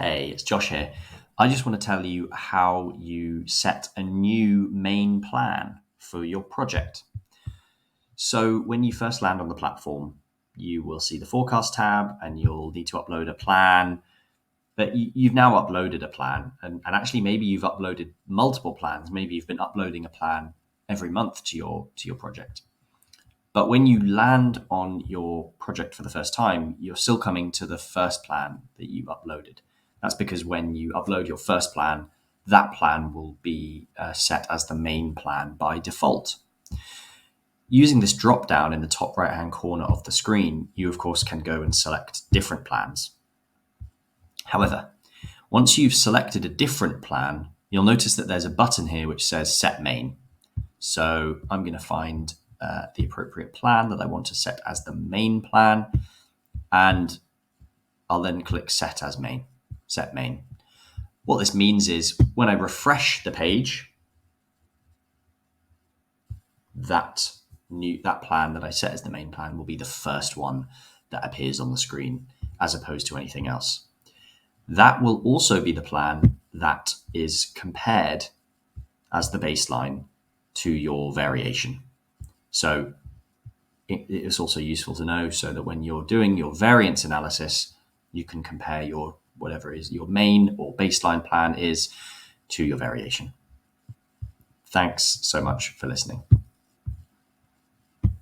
Hey, it's Josh here. I just want to tell you how you set a new main plan for your project. So, when you first land on the platform, you will see the forecast tab and you'll need to upload a plan. But you've now uploaded a plan, and actually, maybe you've uploaded multiple plans. Maybe you've been uploading a plan every month to your project. But when you land on your project for the first time, you're still coming to the first plan that you uploaded. That's because when you upload your first plan, that plan will be set as the main plan by default. Using this drop down in the top right hand corner of the screen, you of course can go and select different plans. However, once you've selected a different plan, you'll notice that there's a button here which says Set Main. So I'm going to find the appropriate plan that I want to set as the main plan, and I'll then click Set as Main. Set Main. What this means is when I refresh the page, that plan that I set as the main plan will be the first one that appears on the screen, as opposed to anything else. That will also be the plan that is compared as the baseline to your variation. So it is also useful to know so that when you're doing your variance analysis, you can compare your whatever is your main or baseline plan is to your variation. Thanks so much for listening.